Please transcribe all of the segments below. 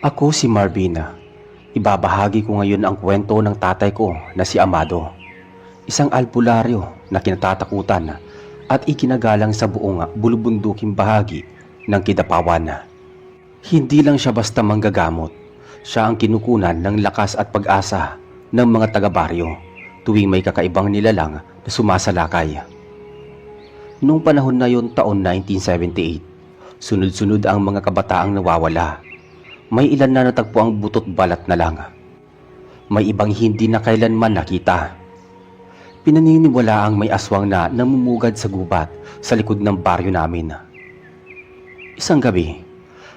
Ako si Marvina. Ibabahagi ko ngayon ang kwento ng tatay ko na si Amado. Isang albularyo na kinatatakutan at ikinagalang sa buong bulubunduking bahagi ng Kidapawan. Hindi lang siya basta manggagamot. Siya ang kinukunan ng lakas at pag-asa ng mga taga-baryo tuwing may kakaibang nilalang na sumasalakay. Noong panahon na yon, taon 1978, sunod-sunod ang mga kabataang nawawala. May ilan na natagpo ang butot balat na lang. May ibang hindi na kailanman nakita. Pinaniniwala ang may aswang na namumugad sa gubat sa likod ng baryo namin. Isang gabi,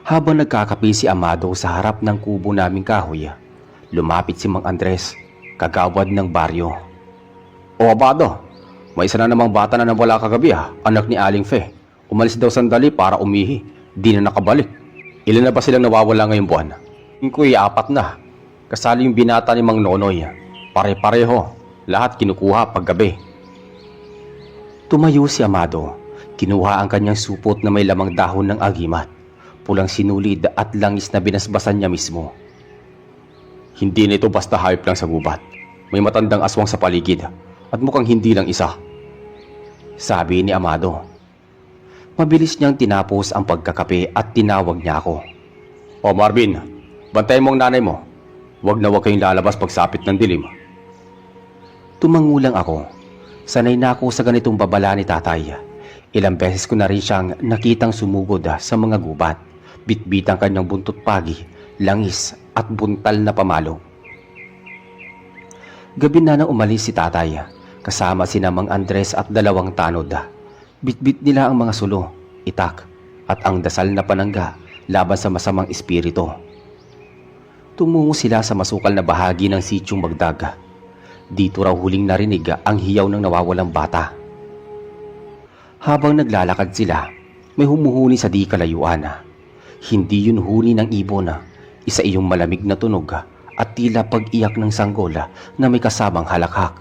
habang nagkakape si Amado sa harap ng kubo naming kahoy, lumapit si Mang Andres, kagawad ng baryo. "O Amado, may isa na namang bata na nawala kagabi anak ni Aling Fe. Umalis daw sandali para umihi, di na nakabalik. Ilan na ba silang nawawala ngayong buwan?" "Ingkoy, 4 na. Kasali yung binata ni Mang Nonoy. Pare-pareho, lahat kinukuha paggabi." Tumayo si Amado. Kinuha ang kanyang supot na may lamang dahon ng agimat, pulang sinulid at langis na binasbasan niya mismo. "Hindi na ito basta hayop lang sa gubat. May matandang aswang sa paligid at mukhang hindi lang isa," sabi ni Amado. Mabilis niyang tinapos ang pagkakape at tinawag niya ako. "O Marvin, bantayan mo ang nanay mo. Huwag na huwag kayong lalabas pagsapit ng dilim." Tumangulang ako. Sanay na ako sa ganitong babala ni tatay. Ilang beses ko na rin siyang nakitang sumugod sa mga gubat, bitbit ang kanyang buntot pagi, langis at buntal na pamalo. Gabi na nang umalis si tatay, kasama sina Mang Andres at 2 tanod. Bitbit nila ang mga sulo, itak, at ang dasal na panangga laban sa masamang espiritu. Tumungo sila sa masukal na bahagi ng Sityong Magdag. Dito raw huling narinig ang hiyaw ng nawawalang bata. Habang naglalakad sila, may humuhuni sa di kalayuan. Hindi yun huni ng ibon, isa iyong malamig na tunog at tila pag-iyak ng sanggol na may kasamang halakhak.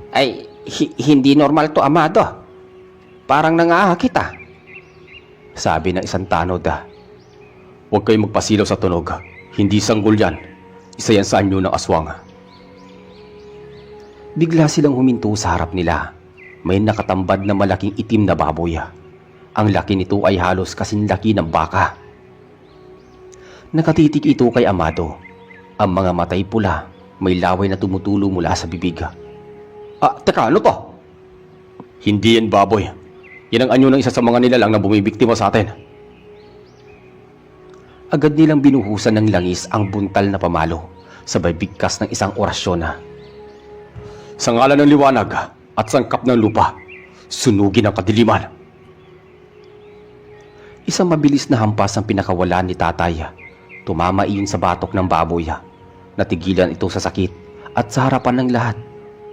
"Ay, hindi normal to, Amado. Parang nangahakit sabi ng isang tanod. "Huwag kayong magpasilaw sa tunog. Hindi sanggol yan. Isa yan sa anyo ng aswang." Bigla silang huminto sa harap nila. May nakatambad na malaking itim na baboy. Ang laki nito ay halos kasing laki ng baka. Nakatitig ito kay Amado. Ang mga matay pula, may laway na tumutulo mula sa bibig. Teka, ano to?" "Hindi yan baboy. Yan ang anyo ng isa sa mga nilalang na bumibiktima sa atin." Agad nilang binuhusan ng langis ang buntal na pamalo, sabay bigkas ng isang orasyon na, "Sa ngalan ng liwanag at sangkap ng lupa, sunugin ang kadiliman." Isang mabilis na hampas ang pinakawalan ni tatay. Tumama iyon sa batok ng baboy. Natigilan ito sa sakit at sa harapan ng lahat,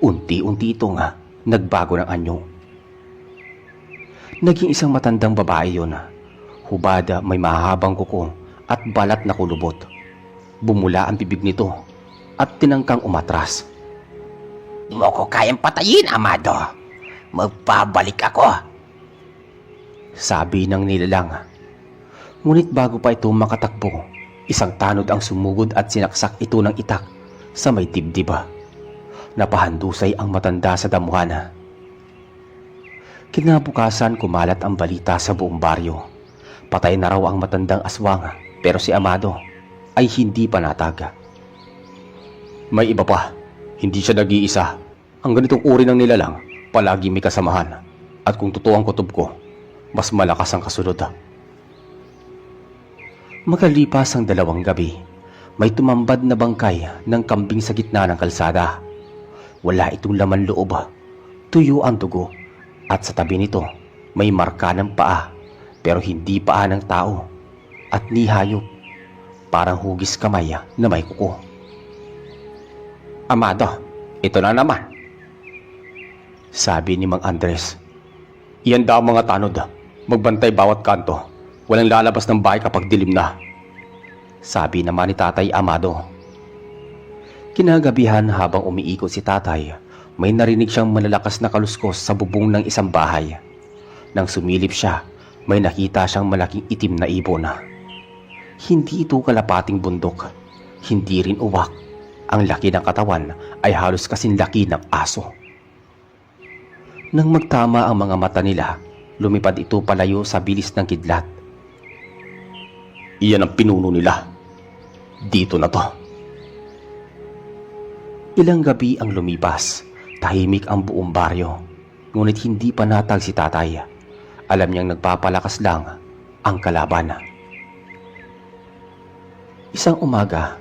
unti-unti itong nagbago ng anyo. Naging isang matandang babae yun. Hubad, may mahabang kuko at balat na kulubot. Bumula ang bibig nito at tinangkang umatras. "Di mo ko kayang patayin, Amado. Magpabalik ako," sabi ng nilalang. Ngunit bago pa ito makatakbo, isang tanod ang sumugod at sinaksak ito ng itak sa may dibdib. Napahandusay ang matanda sa damuhan. Kinabukasan, kumalat ang balita sa buong baryo. Patay na raw ang matandang aswang, pero si Amado ay hindi pa natag. "May iba pa. Hindi siya nag-iisa. Ang ganitong uri ng nilalang, palagi may kasamahan. At kung totoo ang kutob ko, mas malakas ang kasunod." Makalipas ang 2 gabi, may tumambad na bangkay ng kambing sa gitna ng kalsada. Wala itong laman loob, tuyo ang dugo, at sa tabi nito may marka ng paa, pero hindi paa ng tao at ni hayop, parang hugis kamay na may kuko. "Amado, ito na naman," sabi ni Mang Andres. "Iyan daw mga tanod. Magbantay bawat kanto. Walang lalabas ng bahay kapag dilim na," sabi naman ni Tatay Amado. Kinagabihan, habang umiikot si tatay, may narinig siyang malalakas na kaluskos sa bubong ng isang bahay. Nang sumilip siya, may nakita siyang malaking itim na ibon. Hindi ito kalapating bundok, hindi rin uwak. Ang laki ng katawan ay halos kasing laki ng aso. Nang magtama ang mga mata nila, lumipad ito palayo sa bilis ng kidlat. Iyan ang pinuno nila. Dito na to. Ilang gabi ang lumipas, tahimik ang buong baryo. Ngunit hindi pa natag si tatay. Alam niyang nagpapalakas lang ang kalaban. Isang umaga,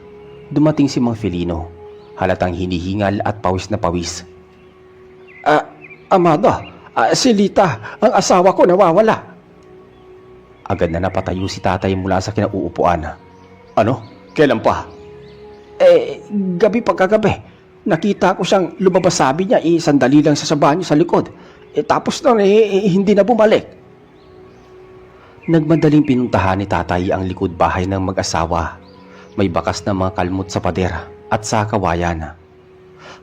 dumating si Mang Felino, halatang hinihingal at pawis na pawis. Amado, si Lita, ang asawa ko nawawala. Agad na napatayo si tatay mula sa kinauupuan. Ano? Kailan pa? Gabi pagkagabi, nakita ko siyang lumabas, sabi niya, sandali lang sa banyo sa likod. Tapos nun, hindi na bumalik. Nagmadaling pinuntahan ni tatay ang likod bahay ng mag-asawa. May bakas na mga kalmot sa pader at sa kawayan.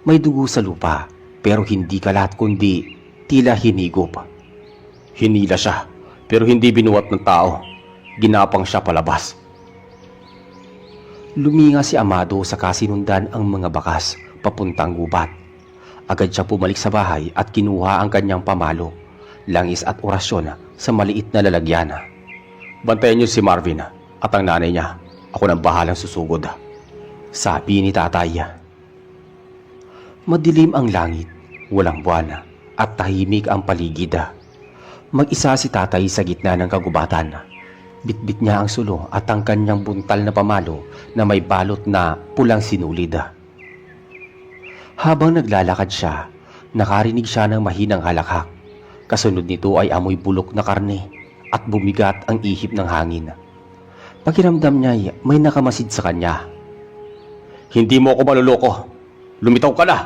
May dugo sa lupa, pero hindi kalat kundi tila hinigop. Hinila siya, pero hindi binuhat ng tao. Ginapang siya palabas. Luminga si Amado sa kasinundan ang mga bakas papuntang gubat. Agad siya bumalik sa bahay at kinuha ang kanyang pamalo, langis at orasyon sa maliit na lalagyan. Bantayan niyo si Marvin at ang nanay niya. Ako nang bahalang susugod. Sabi ni tatay. Madilim ang langit, walang buwan at tahimik ang paligid. Mag-isa si tatay sa gitna ng kagubatan. Bitbit niya ang sulo at ang kanyang buntal na pamalo na may balot na pulang sinulid. Habang naglalakad siya, nakarinig siya ng mahinang halakhak. Kasunod nito ay amoy bulok na karne at bumigat ang ihip ng hangin. Pakiramdam niya may nakamasid sa kanya. Hindi mo ako maluloko. Lumitaw ka na.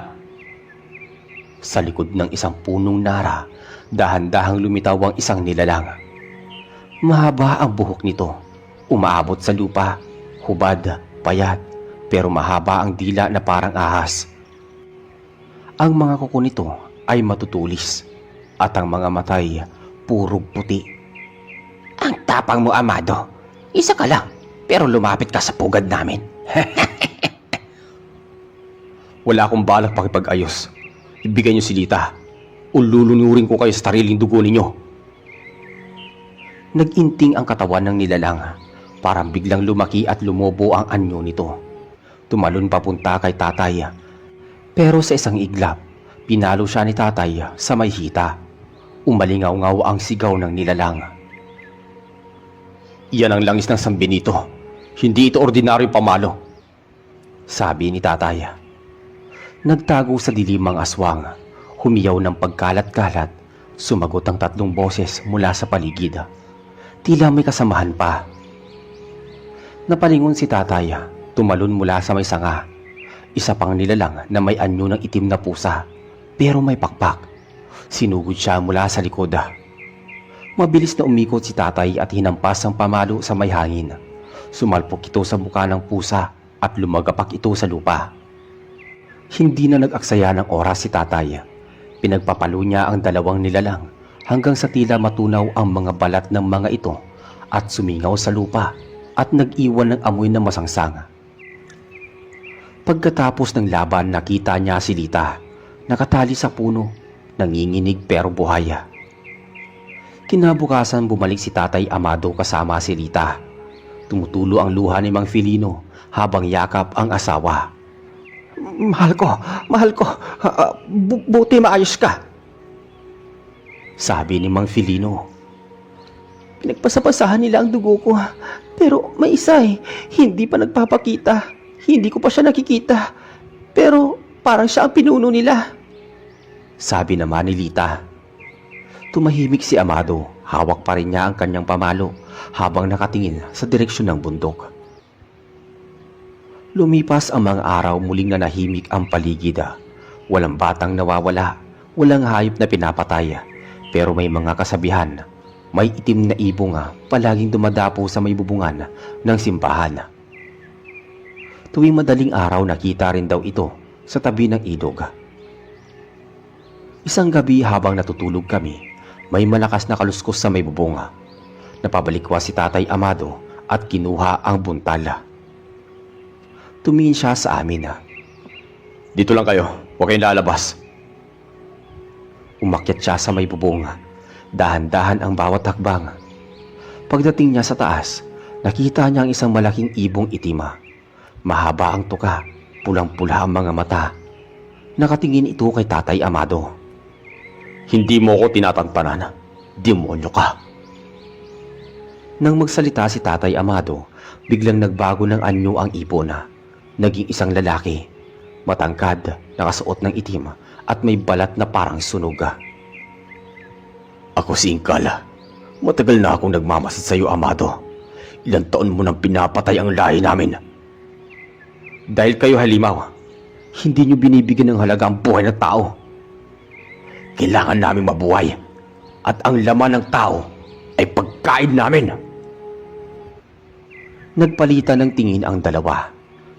Sa likod ng isang punong nara, dahan-dahang lumitaw ang isang nilalang. Mahaba ang buhok nito, umaabot sa lupa, hubad, payat, pero mahaba ang dila na parang ahas. Ang mga kuko nito ay matutulis at ang mga matay puro puti. Ang tapang mo, Amado. Isa ka lang, pero lumapit ka sa pugad namin. Wala akong balak pakipag-ayos. Ibigay niyo si Lita. Ululunurin ko kayo sa sariling dugo ninyo. Nag-inting ang katawan ng nilalang. Parang biglang lumaki at lumobo ang anyo nito. Tumalon papunta kay tatay. Pero sa isang iglap, pinalo siya ni tatay sa may hita. Umalingaw-ngaw ang sigaw ng nilalang. Iyan ang langis ng San Benito. Hindi ito ordinaryong pamalo. Sabi ni tatay. Nagtago sa dilim ang aswang. Humiyaw ng pagkalat-kalat. Sumagot ang 3 boses mula sa paligid. Tila may kasamahan pa. Napalingon si tatay. Tumalon mula sa may sanga. Isa pang nilalang na may anyo ng itim na pusa, pero may pakpak. Sinugod siya mula sa likod. Mabilis na umikot si tatay at hinampas ang pamalo sa may hangin. Sumalpok ito sa mukha ng pusa at lumagapak ito sa lupa. Hindi na nag-aksaya ng oras si tatay. Pinagpapalo niya ang 2 nilalang hanggang sa tila matunaw ang mga balat ng mga ito at sumingaw sa lupa at nag-iwan ng amoy na masangsang. Pagkatapos ng laban, nakita niya si Lita, nakatali sa puno, nanginginig pero buhay. Kinabukasan bumalik si Tatay Amado kasama si Lita. Tumutulo ang luha ni Mang Felino habang yakap ang asawa. Mahal ko, buti maayos ka. Sabi ni Mang Felino. Pinagpasapasahan nila ang dugo ko, pero may isa hindi pa nagpapakita. Hindi ko pa siya nakikita, pero parang siya ang pinuno nila. Sabi naman ni Lita. Tumahimik si Amado, hawak pa rin niya ang kanyang pamalo habang nakatingin sa direksyon ng bundok. Lumipas ang mga araw, muling nanahimik ang paligid. Walang batang nawawala, walang hayop na pinapatay, pero may mga kasabihan. May itim na ibong palaging dumadapo sa may bubungan ng simbahan. Tuwing madaling araw, nakita rin daw ito sa tabi ng ilog. Isang gabi habang natutulog kami, may malakas na kaluskos sa may bubong. Napabalikwa si Tatay Amado at kinuha ang buntal. Tumingin siya sa amin. Dito lang kayo, huwag kayong lalabas. Umakyat siya sa may bubong. Dahan-dahan ang bawat hakbang. Pagdating niya sa taas, nakita niya ang isang malaking ibong itim. Mahaba ang tuka, pulang-pula ang mga mata. Nakatingin ito kay Tatay Amado. Hindi mo ko tinatantanan. Demonyo ka. Nang magsalita si Tatay Amado, biglang nagbago ng anyo ang ibon. Naging isang lalaki. Matangkad, nakasuot ng itim at may balat na parang sunog. Ako si Inkala. Matagal na akong nagmamasid sa iyo, Amado. Ilang taon mo nang pinapatay ang lahi namin. Dahil kayo halimaw, hindi niyo binibigyan ng halaga ang buhay ng tao. Kailangan namin mabuhay. At ang laman ng tao ay pagkain namin. Nagpalitan ng tingin ang dalawa.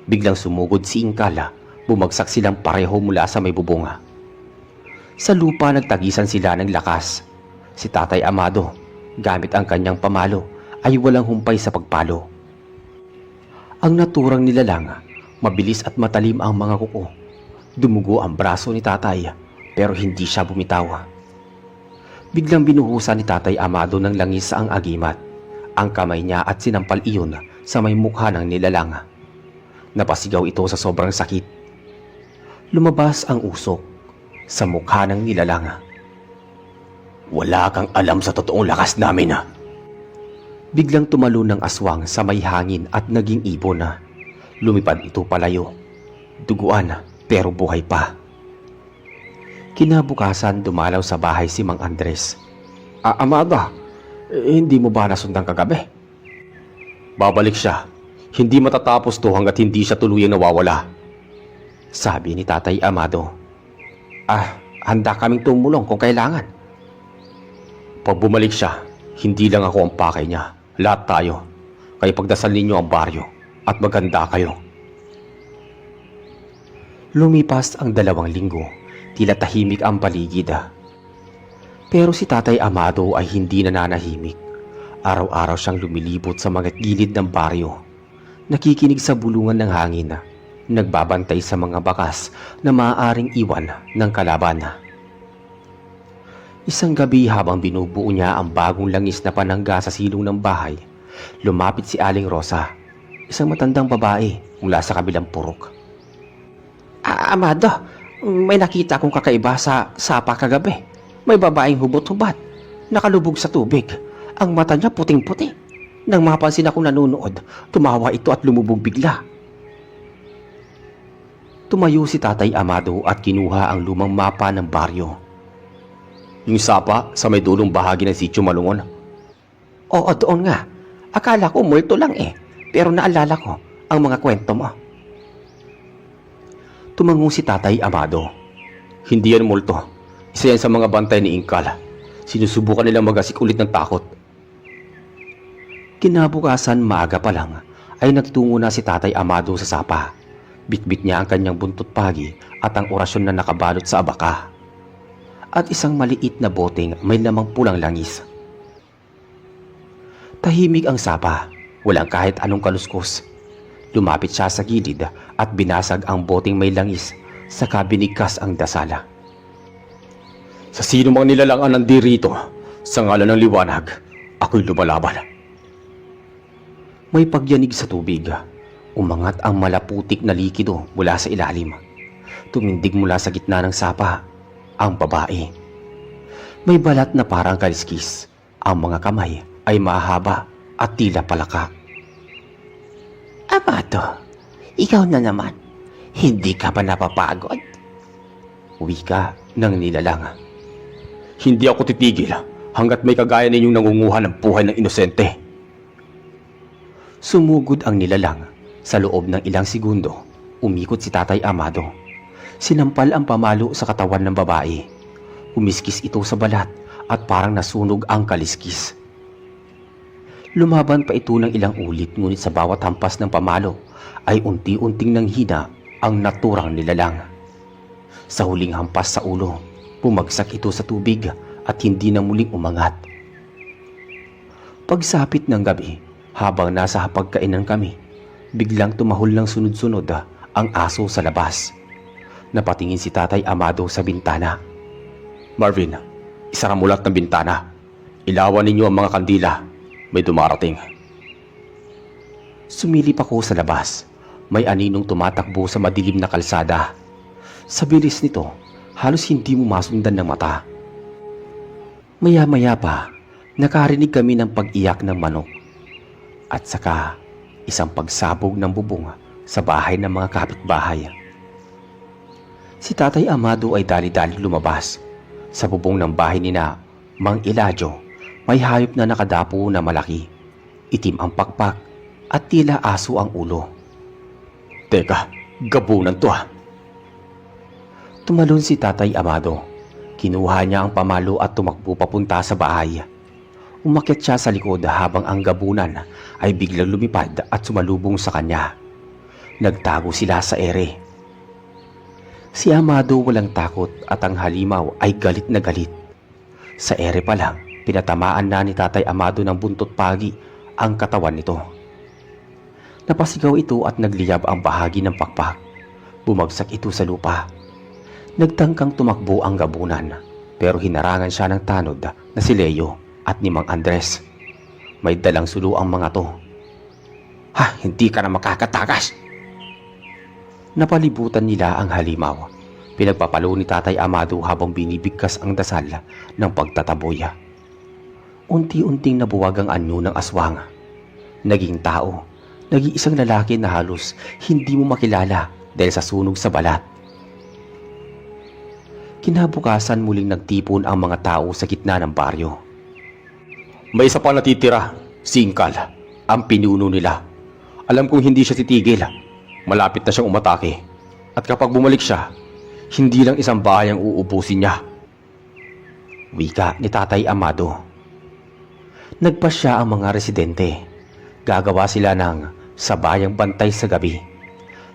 Biglang sumugod si Inkala. Bumagsak silang pareho mula sa may bubonga. Sa lupa nagtagisan sila ng lakas. Si Tatay Amado, gamit ang kanyang pamalo, ay walang humpay sa pagpalo. Ang naturang nilalang, mabilis at matalim ang mga kuko. Dumugo ang braso ni Tatay, pero hindi siya bumitaw. Biglang binuhusan ni Tatay Amado ng langis ang agimat. Ang kamay niya at sinampal iyon sa may mukha ng nilalang. Napasigaw ito sa sobrang sakit. Lumabas ang usok sa mukha ng nilalang. Wala kang alam sa totoong lakas namin. Biglang tumalon ng aswang sa may hangin at naging ibon. Lumipad ito palayo. Duguan pero buhay pa. Kinabukasan dumalaw sa bahay si Mang Andres. Amado, hindi mo ba nasundan kagabi? Babalik siya. Hindi matatapos to hanggat hindi siya tuluyang nawawala. Sabi ni Tatay Amado. Handa kaming tumulong kung kailangan. Pag bumalik siya, hindi lang ako ang pakay niya. Lahat tayo. Kaya pagdasal ninyo ang baryo at maganda kayo. Lumipas ang 2 linggo. Tila tahimik ang paligid. Pero si Tatay Amado ay hindi nananahimik. Araw-araw siyang lumilibot sa mga gilid ng baryo. Nakikinig sa bulungan ng hangin. Nagbabantay sa mga bakas na maaaring iwan ng kalaban. Isang gabi habang binubuo niya ang bagong langis na panangga sa silong ng bahay, lumapit si Aling Rosa, isang matandang babae mula sa kabilang purok. Amado, may nakita akong kakaiba sa sapa kagabi. May babaeng hubot-hubat, nakalubog sa tubig. Ang mata niya puting-puti. Nang mapansin akong nanonood, tumawa ito at lumubog bigla. Tumayo si Tatay Amado at kinuha ang lumang mapa ng baryo. Yung sapa sa may dulong bahagi ng Sitio Malungon? Oo, doon nga. Akala ko multo lang pero naalala ko ang mga kwento mo. Tumango si Tatay Amado. Hindi yan multo. Isa yan sa mga bantay ni Inkala. Sinusubukan nilang magasik ulit ng takot. Kinabukasan maaga pa lang ay nagtungo na si Tatay Amado sa sapa. Bitbit niya ang kanyang buntot pagi at ang orasyon na nakabalot sa abaka. At isang maliit na boteng may lamang pulang langis. Tahimik ang sapa, walang kahit anong kaluskos. Lumapit siya sa gilid at binasag ang boteng may langis, saka binigkas ang dasala. Sa sino mang nilalangan nandirito, sa ngalan ng liwanag, ako'y lumalaban. May pagyanig sa tubig. Umangat ang malaputik na likido mula sa ilalim. Tumindig mula sa gitna ng sapa ang babae. May balat na parang kaliskis. Ang mga kamay ay mahaba at tila palaka. Amado, ikaw na naman. Hindi ka pa napapagod? Wika ng nilalang. Hindi ako titigil hanggat may kagaya ninyong nangunguha ng buhay ng inosente. Sumugod ang nilalang. Sa loob ng ilang segundo, umikot si Tatay Amado. Sinampal ang pamalo sa katawan ng babae. Umiskis ito sa balat at parang nasunog ang kaliskis. Lumaban pa ito ng ilang ulit, ngunit sa bawat hampas ng pamalo ay unti-unting nanghina ang naturang nilalang. Sa huling hampas sa ulo, bumagsak ito sa tubig at hindi na muling umangat. Pagsapit ng gabi, Habang nasa hapagkainan kami, biglang tumahol ng sunod-sunod ang aso sa labas. Napatingin si Tatay Amado sa bintana. Marvin, isara mo lahat ng bintana. Ilawan ninyo ang mga kandila. May dumarating. Sumilip ako sa labas. May aninong tumatakbo sa madilim na kalsada. Sa bilis nito, halos hindi mo masundan ng mata. Maya-maya pa, nakarinig kami ng pag-iyak ng manok. At saka, isang pagsabog ng bubong sa bahay ng mga kapitbahay. Si Tatay Amado ay dali-dali lumabas. Sa bubong ng bahay ni na Mang Eladio, may hayop na nakadapo na malaki. Itim ang pakpak at tila aso ang ulo. Teka, gabunan to Tumalon si Tatay Amado. Kinuha niya ang pamalo at tumakbo papunta sa bahay. Umakyat siya sa likod habang ang gabunan ay biglang lumipad at sumalubong sa kanya. Nagtago sila sa ere. Si Amado walang takot at ang halimaw ay galit na galit. Sa ere pa lang, pinatamaan na ni Tatay Amado ng buntot pagi ang katawan nito. Napasigaw ito at nagliyab ang bahagi ng pakpak. Bumagsak ito sa lupa. Nagtangkang tumakbo ang gabunan, pero hinarangan siya ng tanod na si Leo at ni Mang Andres. May dalang sulo ang mga to. Ha, hindi ka na makakatakas. Napalibutan nila ang halimaw. Pinagpapalo ni Tatay Amado habang binibigkas ang dasal ng pagtataboy. Unti-unting nabuwag ang anyo ng aswang. Naging tao, naging isang lalaki na halos hindi mo makilala dahil sa sunog sa balat. Kinabukasan muling nagtipon ang mga tao sa gitna ng baryo. May isa pa natitira, si Inkal, ang pinuno nila. Alam kong hindi siya titigil. Malapit na siyang umatake. At kapag bumalik siya, hindi lang isang bahay ang uubusin niya. Wika ni Tatay Amado. Nagpasya ang mga residente. Gagawa sila ng sabayang bantay sa gabi.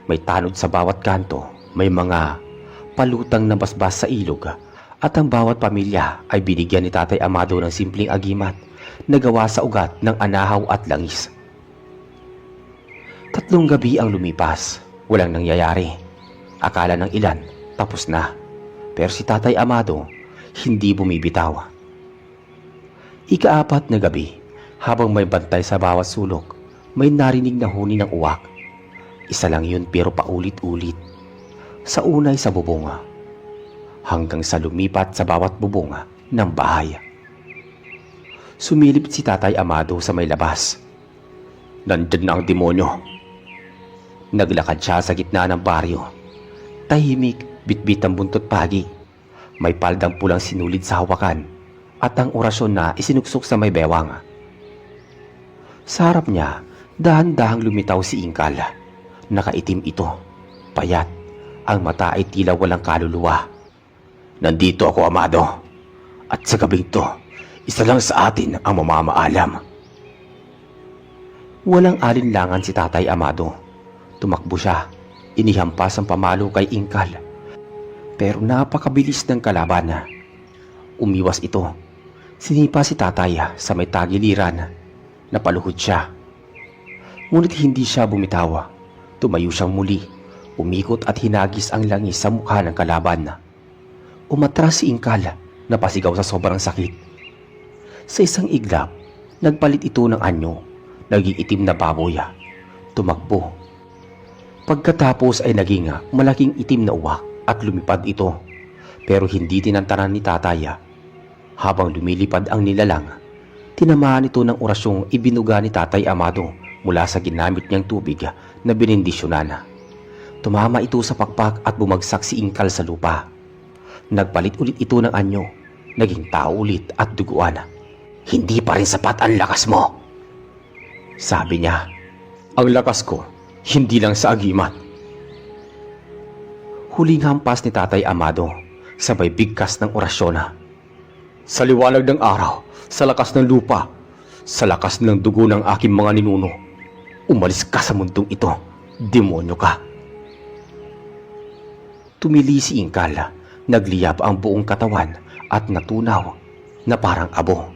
May tanod sa bawat kanto, may mga palutang na basbas sa ilog, at ang bawat pamilya ay binigyan ni Tatay Amado ng simpleng agimat na gawa sa ugat ng anahaw at langis. 3 gabi ang lumipas, walang nangyayari. Akala ng ilan, tapos na. Pero si Tatay Amado, hindi bumibitaw. Ika-4 na gabi, habang may bantay sa bawat sulok, may narinig na huni ng uwak. Isa lang yun pero paulit-ulit. Sa unay sa bubong, hanggang sa lumipat sa bawat bubong ng bahay. Sumilip si Tatay Amado sa may labas. Nandyan na ang demonyo. Naglakad siya sa gitna ng baryo. Tahimik, bitbit ang buntot pagi. May paldang pulang sinulid sa hawakan at ang orasyon na isinuksok sa may bewang. Sa harap niya, dahan-dahang lumitaw si Inkal. Nakaitim ito, payat. Ang mata ay tila walang kaluluwa. Nandito ako, Amado. At sa gabing to, isa lang sa atin ang mamamaalam. Walang alinlangan si Tatay Amado. Tumakbo siya. Inihampas ang pamalo kay Inkal. Pero napakabilis ng kalaban. Umiwas ito. Sinipa si Tatay sa may tagiliran. Napaluhod siya. Ngunit hindi siya bumitaw. Tumayo siyang muli. Umikot at hinagis ang langis sa mukha ng kalaban. Umatras si Inkal, napasigaw sa sobrang sakit. Sa isang iglap, nagpalit ito ng anyo, naging itim na baboy. Tumakbo. Pagkatapos ay naging malaking itim na uwak at lumipad ito. Pero hindi tinantanan ni Tatay. Habang lumilipad ang nilalang, tinamaan ito ng orasyong ibinuga ni Tatay Amado mula sa ginamit niyang tubig na binindisyonan. Tumama ito sa pakpak at bumagsak si Inkal sa lupa. Nagpalit ulit ito ng anyo, naging tao ulit at duguan. Hindi pa rin sapat ang lakas mo, sabi niya. Ang lakas ko, hindi lang sa agimat. Huling hampas ni Tatay Amado, sabay bigkas ng orasyon. Sa liwanag ng araw, sa lakas ng lupa, sa lakas ng dugo ng aking mga ninuno, umalis ka sa mundong ito, demonyo ka. Tumili si Inkal, nagliyab ang buong katawan at natunaw na parang abo.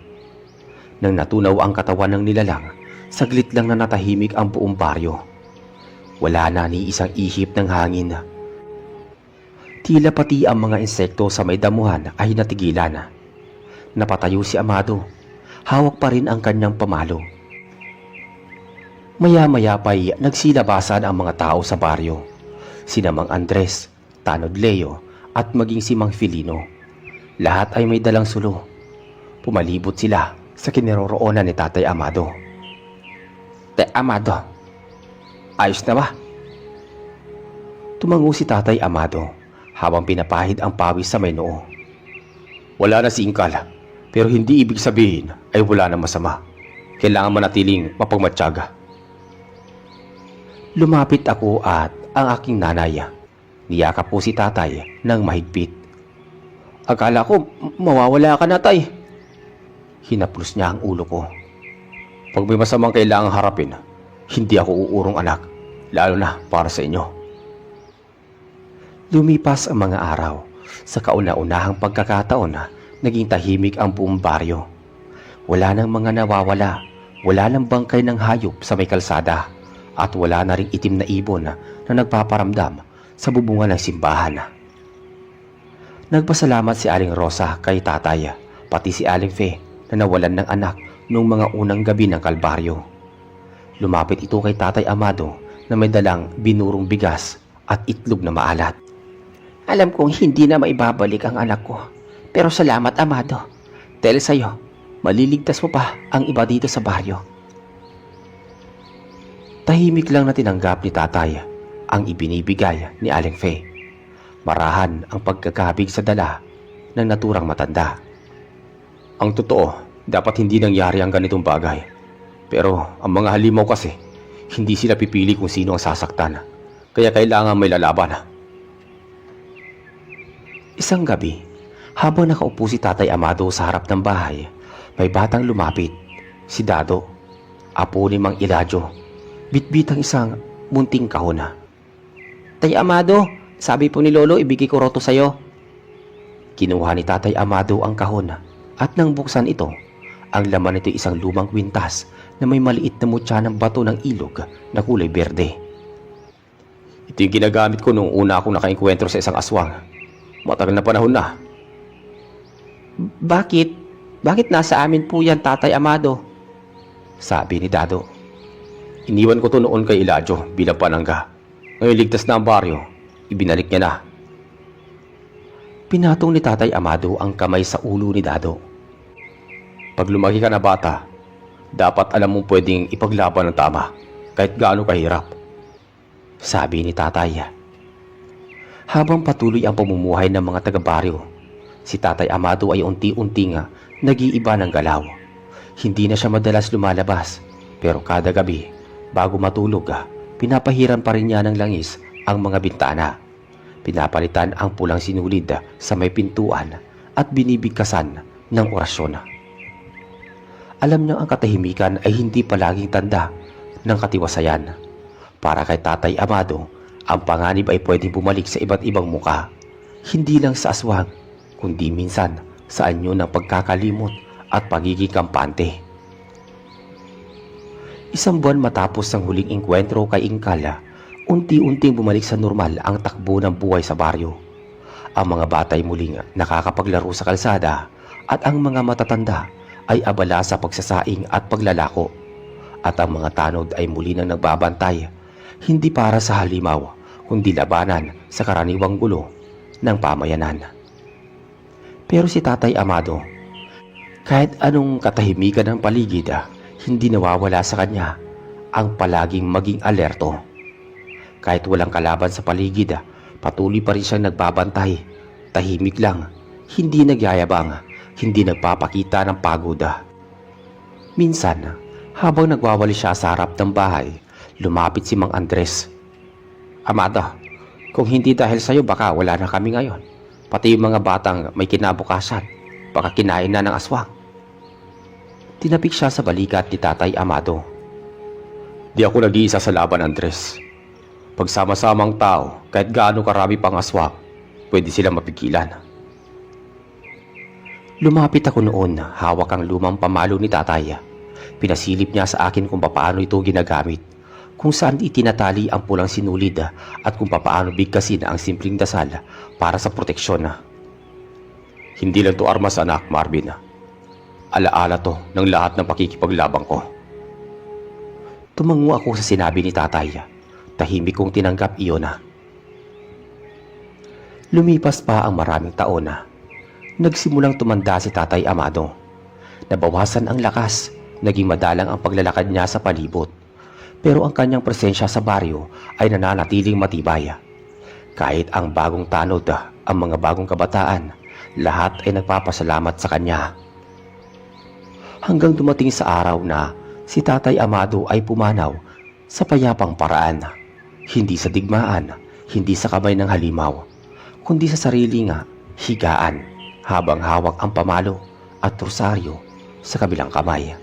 Nang natunaw ang katawan ng nilalang, Saglit lang na natahimik ang buong baryo. Wala na ni isang ihip ng hangin. Tila pati ang mga insekto sa may damuhan ay natigilan. Napatayo si Amado. Hawak pa rin ang kanyang pamalo. Maya-maya pa'y nagsilabasan ang mga tao sa baryo. Sina Mang Andres, Tanod Leo at maging si Mang Filino. Lahat ay may dalang sulo. Pumalibot sila sa kinaroroonan ni Tatay Amado. Te Amado, ayos na ba? Tumango si Tatay Amado habang pinapahid ang pawis sa may noo. Wala na si Inkal, pero hindi ibig sabihin ay wala na masama. Kailangan manatiling mapagmatyaga. Lumapit ako at ang aking nanay. Niyakap po si Tatay ng mahigpit. Akala ko mawawala ka na, tay. Hinaplos niya ang ulo ko. Pag may masamang kailangang harapin, hindi ako uurong anak, lalo na para sa inyo. Lumipas ang mga araw. Sa kauna-unahang pagkakataon na naging tahimik ang buong baryo. Wala nang mga nawawala, wala nang bangkay ng hayop sa may kalsada, at wala na ring itim na ibon na nagpaparamdam sa bubungan ng simbahan. Nagpasalamat si Aling Rosa kay Tatay, pati si Aling Fe na nawalan ng anak noong mga unang gabi ng Kalbaryo. Lumapit ito kay Tatay Amado na may dalang binurong bigas at itlog na maalat. Alam kong hindi na maibabalik ang anak ko. Pero salamat, Amado. Dahil sa'yo, maliligtas mo pa ang iba dito sa baryo. Tahimik lang na tinanggap ni Tatay ang ibinibigay ni Aling Fe. Marahan ang pagkakabig sa dala ng naturang matanda. Ang totoo, dapat hindi nangyari ang ganitong bagay. Pero ang mga halimaw kasi, hindi sila pipili kung sino ang sasaktan. Kaya kailangan may lalaban. Isang gabi, habang nakaupo si Tatay Amado sa harap ng bahay, may batang lumapit, si Dado, apo ni Mang Eladio, bitbit ang isang munting kahon. Tay Amado, sabi po ni Lolo, ibigay ko roto sa'yo. Kinuha ni Tatay Amado ang kahon at nang buksan ito, ang laman nito isang lumang kwintas na may maliit na mutya ng bato ng ilog na kulay berde. Ito yung ginagamit ko nung una akong nakainkwentro sa isang aswang. Matagal na panahon na. Bakit? Bakit nasa amin po yan, Tatay Amado? Sabi ni Dado. Iniwan ko to noon kay Eladio bilang panangga. Ngayon ligtas na ang baryo, ibinalik niya na. Pinatong ni Tatay Amado ang kamay sa ulo ni Dado. Pag lumaki ka na bata, dapat alam mong pwedeng ipaglaban ng tama, kahit gaano kahirap. Sabi ni Tatay. Habang patuloy ang pamumuhay ng mga taga-baryo, si Tatay Amado ay unti-unting nag-iiba ng galaw. Hindi na siya madalas lumalabas, pero kada gabi, bago matulog, pinapahiran pa rin niya ng langis ang mga bintana. Pinapalitan ang pulang sinulid sa may pintuan at binibigkasan ng orasyon. Alam niya ang katahimikan ay hindi palaging tanda ng katiwasayan. Para kay Tatay Amado, ang panganib ay pwedeng bumalik sa iba't ibang muka, hindi lang sa aswang, kundi minsan sa anyo ng pagkakalimot at pagiging kampante. Isang buwan matapos ang huling engkwentro kay Inkala, unti-unting bumalik sa normal ang takbo ng buhay sa baryo. Ang mga batay muling nakakapaglaro sa kalsada at ang mga matatanda ay abala sa pagsasaing at paglalako. At ang mga tanod ay muli nang nagbabantay, hindi para sa halimaw, kundi labanan sa karaniwang gulo ng pamayanan. Pero si Tatay Amado, kahit anong katahimikan ng paligid, hindi nawawala sa kanya ang palaging maging alerto. Kahit walang kalaban sa paligid, patuloy pa rin siyang nagbabantay, tahimik lang, hindi nagyayabang, hindi nagpapakita ng pagod. Minsan, habang nagwawali siya sa harap ng bahay, lumapit si Mang Andres. Amado, kung hindi dahil sa'yo baka wala na kami ngayon. Pati yung mga batang may kinabukasan, baka kinain na ng aswang. Tinapik siya sa balikat ni Tatay Amado. Di ako nag-iisa sa laban, Andres. Pagsama-samang tao, kahit gaano karami pang aswang, pwede silang mapigilan. Lumapit ako noon, hawak ang lumang pamalo ni Tatay. Pinasilip niya sa akin kung papaano ito ginagamit, kung saan itinatali ang pulang sinulid at kung papaano bigkasin ang simpleng dasal para sa proteksyon. Hindi lang to armas, anak Marvin. Alaala to ng lahat ng pakikipaglabang ko. Tumango ako sa sinabi ni tatay. Tahimik kong tinanggap iyon. Lumipas pa ang maraming taon. Nagsimulang tumanda si Tatay Amado. Nabawasan ang lakas, naging madalang ang paglalakad niya sa palibot. Pero ang kanyang presensya sa baryo ay nananatiling matibay. Kahit ang bagong tanod, ang mga bagong kabataan, lahat ay nagpapasalamat sa kanya. Hanggang dumating sa araw na si Tatay Amado ay pumanaw sa payapang paraan. Hindi sa digmaan, hindi sa kamay ng halimaw, kundi sa sariling higaan habang hawak ang pamalo at rosaryo sa kabilang kamay.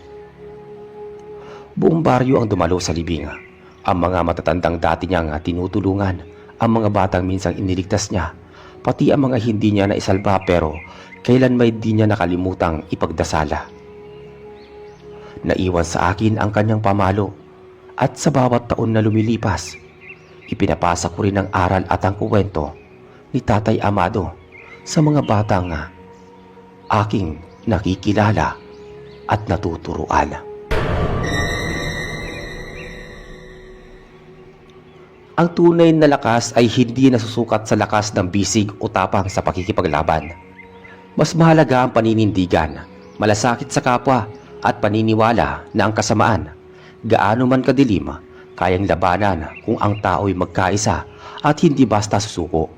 Buong baryo ang dumalo sa libing. Ang mga matatandang dati niyang tinutulungan, ang mga batang minsang iniligtas niya, pati ang mga hindi niya naisalba pero kailan may di niya nakalimutang ipagdasala. Naiwan sa akin ang kanyang pamalo at sa bawat taon na lumilipas, ipinapasa ko rin ang aral at ang kuwento ni Tatay Amado sa mga batang aking nakikilala at natuturuan. Ang tunay na lakas ay hindi nasusukat sa lakas ng bisig o tapang sa pakikipaglaban. Mas mahalaga ang paninindigan, malasakit sa kapwa at paniniwala na ang kasamaan, gaano man kadilim, kayang labanan kung ang tao'y magkaisa at hindi basta susuko.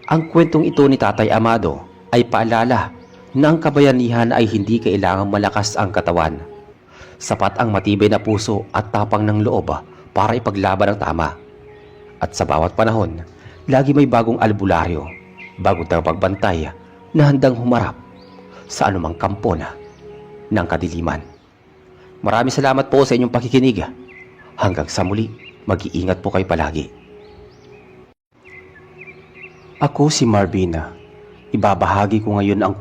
Ang kwentong ito ni Tatay Amado ay paalala na ang kabayanihan ay hindi kailangang malakas ang katawan. Sapat ang matibay na puso at tapang ng loob para ipaglaban ang tama. At sa bawat panahon, lagi may bagong albularyo, bagong pagbantay na handang humarap sa anumang kampo ng kadiliman. Maraming salamat po sa inyong pakikinig. Hanggang sa muli, mag-iingat po kayo palagi. Ako si Marvin. Ibabahagi ko ngayon ang